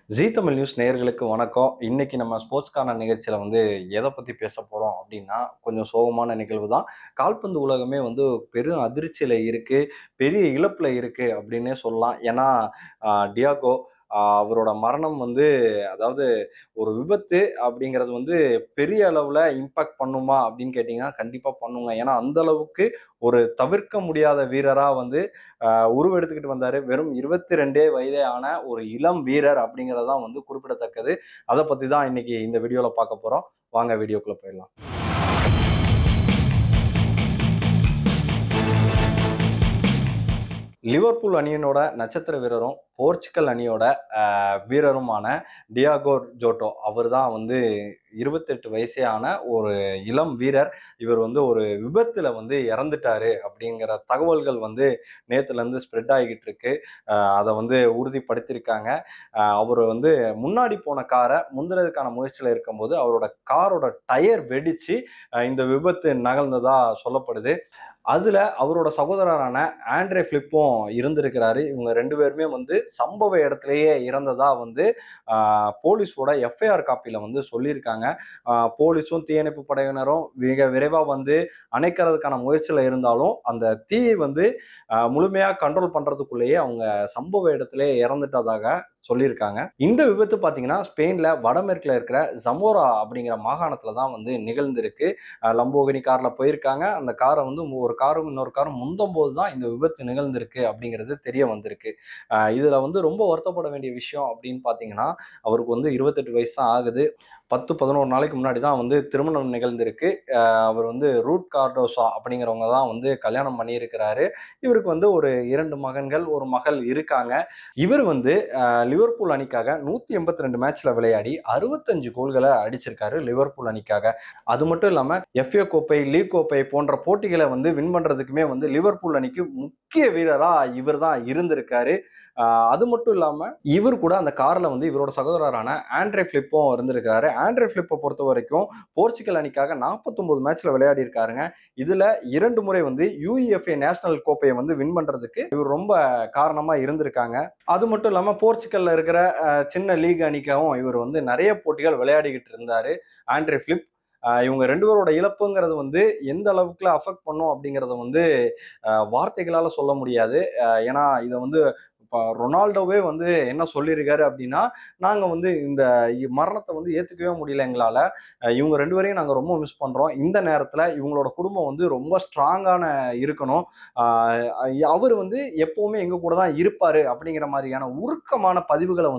ஜீ Tamil news நேயர்களுக்கு வணக்கம். இன்னைக்கு நம்ம ஸ்போர்ட்ஸ் கார்னர் நிகழ்ச்சியில எத பத்தி பேச போறோம் அப்படின்னா, கொஞ்சம் சோகமான நிகழ்வு தான். கால்பந்து உலகமே பெரும் அதிர்ச்சியில இருக்கு. பெரிய இழப்புல இருக்கு அப்படின்னே சொல்லலாம். ஏன்னா, டியாகோ அவரோட மரணம் அதாவது ஒரு விபத்து அப்படிங்கிறது பெரிய அளவுல இம்பாக்ட் பண்ணுமா அப்படின்னு கேட்டீங்கன்னா, கண்டிப்பா பண்ணுங்க. ஏன்னா, அந்த அளவுக்கு ஒரு தவிர்க்க முடியாத வீரரா உருவெடுத்துக்கிட்டு வந்தாரு. வெறும் 22 வயதே ஆன ஒரு இளம் வீரர் அப்படிங்கிறது தான் குறிப்பிடத்தக்கது. அத பத்தி தான் இன்னைக்கு இந்த வீடியோல பார்க்க போறோம். வாங்க வீடியோக்குள்ள போயிடலாம். லிவர்பூல் அணியினோட நட்சத்திர வீரரும், போர்ச்சுகல் அணியோட வீரருமான டியாகோ ஜோட்டோ அவர் தான் 28 வயசே ஆன ஒரு இளம் வீரர். இவர் ஒரு விபத்துல இறந்துட்டாரு அப்படிங்கிற தகவல்கள் நேத்துல இருந்து ஸ்ப்ரெட் ஆகிட்டு இருக்கு. அதை உறுதிப்படுத்தியிருக்காங்க. அவர் முன்னாடி போன காரை முந்துறதுக்கான முயற்சியில இருக்கும்போது அவரோட காரோட டயர் வெடிச்சு இந்த விபத்து நகர்ந்ததா சொல்லப்படுது. அதுல அவரோட சகோதரரான ஆண்ட்ரே பிலிப்பும் இருந்திருக்கிறாரு. இவங்க 2 பேருமே சம்பவ இடத்திலேயே இறந்ததா போலீஸோட எஃப்ஐஆர் காப்பில சொல்லியிருக்காங்க. போலீஸும் தீயணைப்பு படையினரும் மிக விரைவா அணைக்கிறதுக்கான முயற்சியில இருந்தாலும் அந்த தீயை முழுமையா கண்ட்ரோல் பண்றதுக்குள்ளேயே அவங்க சம்பவ இடத்திலேயே இறந்துட்டதாக சொல்லியிருக்காங்க. இந்த விபத்து பாத்தீங்கன்னா ஸ்பெயின்ல வடமேற்குல இருக்கிற ஜமோரா அப்படிங்கிற மாகாணத்துல தான் நிகழ்ந்திருக்கு. லம்போகினி கார்ல போயிருக்காங்க. அந்த காரை ஒரு காரும் இன்னொரு காரும் முந்தும் போது தான் இந்த விபத்து நிகழ்ந்திருக்கு அப்படிங்கிறது தெரிய வந்திருக்கு. இதுல ரொம்ப வருத்தப்பட வேண்டிய விஷயம் அப்படின்னு பாத்தீங்கன்னா, அவருக்கு 28 வயசு தான் ஆகுது. 10-11 நாளைக்கு முன்னாடி தான் திருமணம் நிகழ்ந்திருக்கு. அவர் ரூட் கார்டோசா அப்படிங்கிறவங்க தான் கல்யாணம் பண்ணியிருக்கிறாரு. இவருக்கு ஒரு 2 மகன்கள், ஒரு மகள் இருக்காங்க. இவர் லிவர்பூல் அணிக்காக 182 மேட்ச்ல விளையாடி 65 கோல்களை அடிச்சிருக்காரு லிவர்பூல் அணிக்காக. அது மட்டும் இல்லாம எஃப்ஏ கோப்பை, லீக் கோப்பை போன்ற போட்டிகளை வின் பண்றதுக்குமே லிவர்பூல் அணிக்கு முக்கிய வீரரா இவர் தான் இருந்திருக்காரு. அது மட்டும் இல்லாம இவர் கூட அந்த கார்ல இவரோட சகோதரரான ஆண்ட்ரே பிலிப்பும் இருந்திருக்காரு. ஆண்ட்ரே பிலிப்பை பொறுத்த வரைக்கும் போர்ச்சுகல் அணிக்காக 49 மேட்ச்ல விளையாடி இருக்காருங்க. இதுல 2 முறை யுஇஎஃப்ஏ நேஷனல் கோப்பையை வின் பண்றதுக்கு இவர் ரொம்ப காரணமா இருந்திருக்காங்க. அது மட்டும் இல்லாம போர்ச்சுகல்ல இருக்கிற சின்ன லீக் அணிக்காகவும் இவர் நிறைய போட்டிகள் விளையாடிக்கிட்டு இருந்தாரு ஆண்ட்ரே பிலிப். இவங்க 2 பேரோட இழப்புங்கிறது எந்த அளவுக்குல அஃபெக்ட் பண்ணும் அப்படிங்கறத வார்த்தைகளால சொல்ல முடியாது. ஏன்னா இதை இப்ப ரொனால்டோவே என்ன சொல்லியிருக்காரு அப்படின்னா, நாங்க இந்த மரணத்தை ஏத்துக்கவே முடியல எங்களால. இவங்க 2 பேரையும் நாங்க ரொம்ப மிஸ் பண்றோம். இந்த நேரத்துல இவங்களோட குடும்பம் ரொம்ப ஸ்ட்ராங்கான இருக்கணும். அவர் எப்பவுமே எங்க கூட தான் இருப்பாரு அப்படிங்கிற மாதிரியான உருக்கமான பதிவுகளை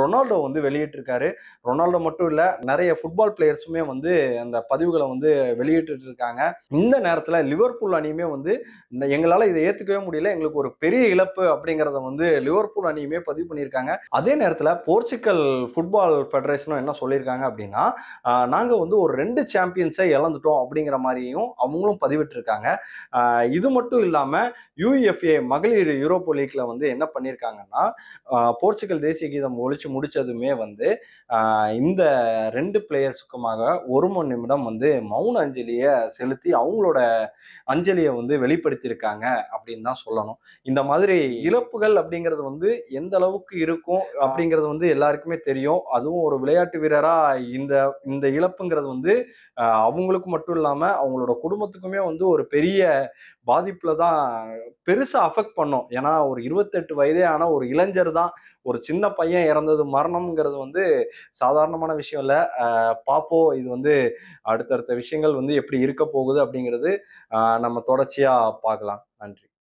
ரொனால்டோ வெளியிட்டு இருக்காரு. ரொனால்டோ மட்டும் இல்ல, நிறைய ஃபுட்பால் பிளேயர்ஸுமே அந்த பதிவுகளை வெளியிட்டு இருக்காங்க. இந்த நேரத்துல லிவர்பூல் அணியுமே எங்களால இதை ஏத்துக்கவே முடியல, எங்களுக்கு ஒரு பெரிய இழப்பு அப்படிங்கறத லிவர்பூல் அணியுமே பதிவு பண்ணியிருக்காங்க. அதே நேரத்துல போர்ச்சுகல் ஃபுட்பால் ஃபெடரேஷனும் என்ன சொல்லியிருக்காங்க அப்படின்னா, நாங்க ஒரு 2 சாம்பியன்ஸை இழந்துட்டோம் அப்படிங்கிற மாதிரியும் அவங்களும் பதிவிட்டு இருக்காங்க. இது மட்டும் இல்லாம யுஎஃப்ஏ மகளிர் யூரோப்பா லீக்ல என்ன பண்ணியிருக்காங்கன்னா, போர்ச்சுகல் தேசிய கீதம் ஒழிச்சு முடிச்சதுமே இந்த 2 பிளேயர்ஸுக்குமாக 1 மணி நிமிடம் மௌன அஞ்சலியை செலுத்தி அவங்களோட அஞ்சலியை வெளிப்படுத்தியிருக்காங்க அப்படின்னு தான் சொல்லணும். இந்த மாதிரி இழப்புகள் அப்படிங்கிறது எந்த அளவுக்கு இருக்கும் அப்படிங்கிறது எல்லாருக்குமே தெரியும். அதுவும் ஒரு விளையாட்டு வீரரா இந்த இந்த இழப்புங்கிறது அவங்களுக்கு மட்டும் இல்லாம அவங்களோட குடும்பத்துக்குமே ஒரு பெரிய பாதிப்புல தான் பெருசா அஃபெக்ட் பண்ணும். ஏன்னா ஒரு 28 வயதே ஆன ஒரு இளைஞர் தான், ஒரு சின்ன பையன் இறந்தது மரணம்ங்கிறது சாதாரணமான விஷயம் இல்ல. பார்ப்போம் இது அடுத்தடுத்த விஷயங்கள் எப்படி இருக்க போகுது அப்படிங்கிறது நம்ம தொடர்ச்சியா பார்க்கலாம். நன்றி.